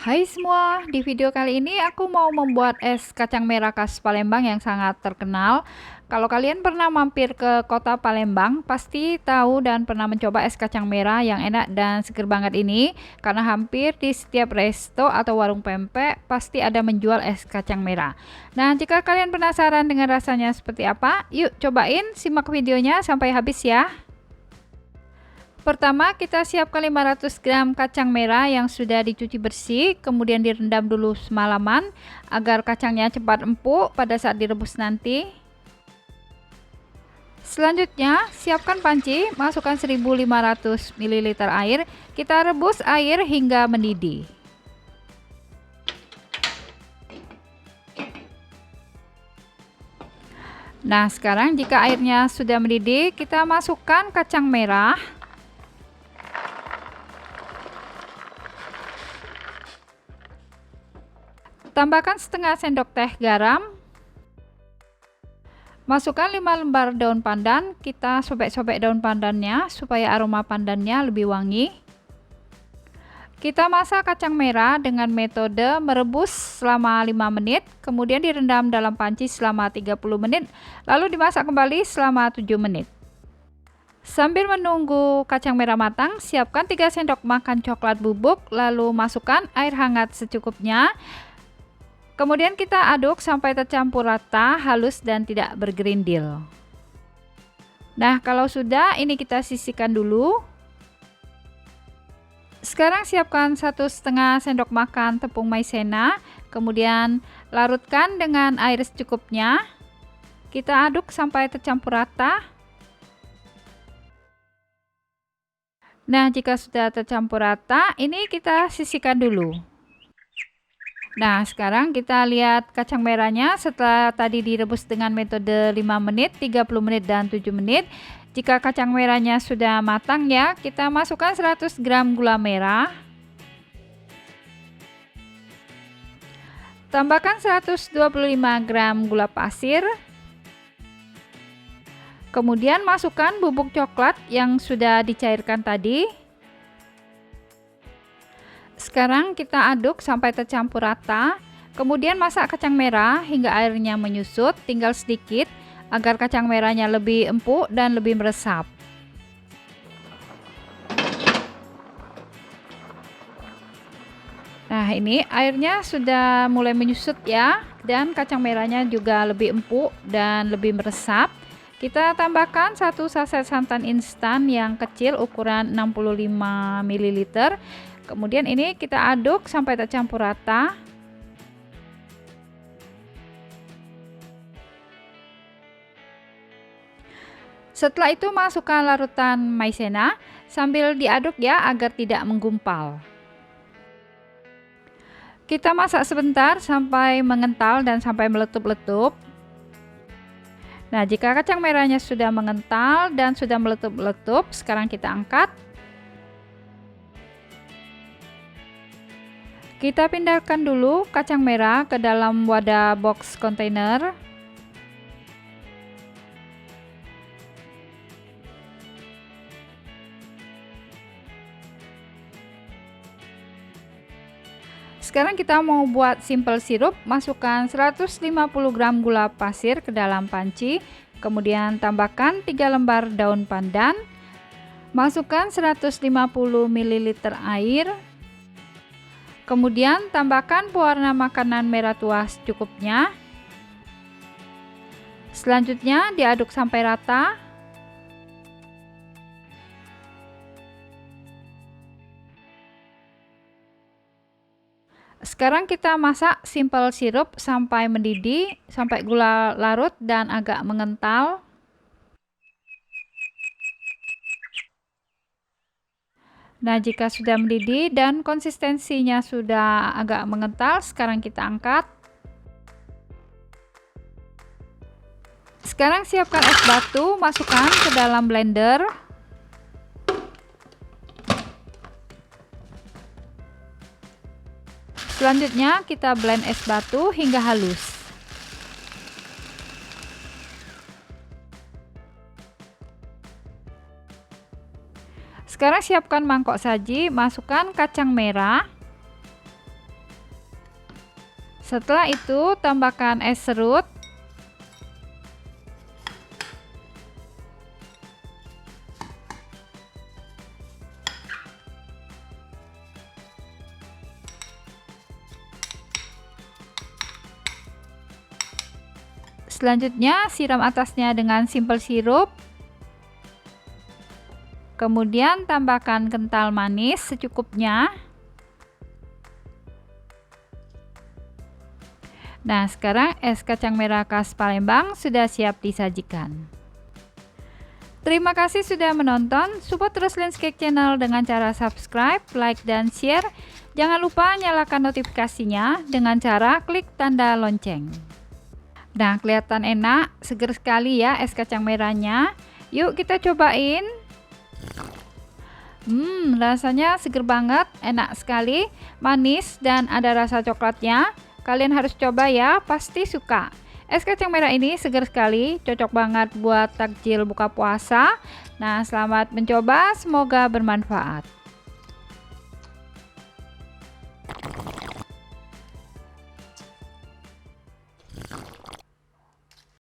Hai semua, di video kali ini aku mau membuat es kacang merah khas Palembang yang sangat terkenal. Kalau kalian pernah mampir ke kota Palembang, pasti tahu dan pernah mencoba es kacang merah yang enak dan seger banget ini. Karena hampir di setiap resto atau warung pempek pasti ada menjual es kacang merah. Nah, jika kalian penasaran dengan rasanya seperti apa, yuk cobain, simak videonya sampai habis ya. Pertama, kita siapkan 500 gram kacang merah yang sudah dicuci bersih, kemudian direndam dulu semalaman agar kacangnya cepat empuk pada saat direbus nanti. Selanjutnya, siapkan panci, masukkan 1500 ml air, kita rebus air hingga mendidih. Nah, sekarang jika airnya sudah mendidih, kita masukkan kacang merah. Tambahkan setengah sendok teh garam. Masukkan 5 lembar daun pandan, kita sobek-sobek daun pandannya supaya aroma pandannya lebih wangi. Kita masak kacang merah dengan metode merebus selama 5 menit, kemudian direndam dalam panci selama 30 menit, lalu dimasak kembali selama 7 menit. Sambil menunggu kacang merah matang, siapkan 3 sendok makan coklat bubuk, lalu masukkan air hangat secukupnya. Kemudian kita aduk sampai tercampur rata, halus dan tidak bergerindil. Nah, kalau sudah, ini kita sisihkan dulu. Sekarang siapkan 1,5 sendok makan tepung maizena, kemudian larutkan dengan air secukupnya. Kita aduk sampai tercampur rata. Nah, jika sudah tercampur rata, ini kita sisihkan dulu. Nah, sekarang kita lihat kacang merahnya setelah tadi direbus dengan metode 5 menit, 30 menit, dan 7 menit. Jika kacang merahnya sudah matang ya, kita masukkan 100 gram gula merah. Tambahkan 125 gram gula pasir. Kemudian masukkan bubuk coklat yang sudah dicairkan tadi. Sekarang kita aduk sampai tercampur rata, kemudian masak kacang merah hingga airnya menyusut, tinggal sedikit agar kacang merahnya lebih empuk dan lebih meresap. Nah, ini airnya sudah mulai menyusut ya, dan kacang merahnya juga lebih empuk dan lebih meresap. Kita tambahkan 1 saset santan instan yang kecil ukuran 65 ml. Kemudian ini kita aduk sampai tercampur rata. Setelah itu masukkan larutan maizena sambil diaduk ya agar tidak menggumpal. Kita masak sebentar sampai mengental dan sampai meletup-letup. Nah, jika kacang merahnya sudah mengental dan sudah meletup-letup, sekarang kita angkat. Kita pindahkan dulu kacang merah ke dalam wadah box kontainer. Sekarang kita mau buat simple sirup, masukkan 150 gram gula pasir ke dalam panci, kemudian tambahkan 3 lembar daun pandan, masukkan 150 ml air. Kemudian tambahkan pewarna makanan merah tua secukupnya. Selanjutnya diaduk sampai rata. Sekarang kita masak simple sirup sampai mendidih, sampai gula larut dan agak mengental. Nah, jika sudah mendidih dan konsistensinya sudah agak mengental, sekarang kita angkat. Sekarang siapkan es batu, masukkan ke dalam blender. Selanjutnya kita blend es batu hingga halus. Sekarang siapkan mangkok saji, masukkan kacang merah. Setelah itu tambahkan es serut. Selanjutnya siram atasnya dengan simple sirup. Kemudian tambahkan kental manis secukupnya. Nah, sekarang es kacang merah khas Palembang sudah siap disajikan. Terima kasih sudah menonton. Support terus Landscape Channel dengan cara subscribe, like, dan share. Jangan lupa nyalakan notifikasinya dengan cara klik tanda lonceng. Nah, kelihatan enak, seger sekali ya es kacang merahnya. Yuk kita cobain. Rasanya seger banget, enak sekali, manis dan ada rasa coklatnya. Kalian harus coba ya, pasti suka. Es kacang merah ini seger sekali, cocok banget buat takjil buka puasa. Nah, selamat mencoba, semoga bermanfaat.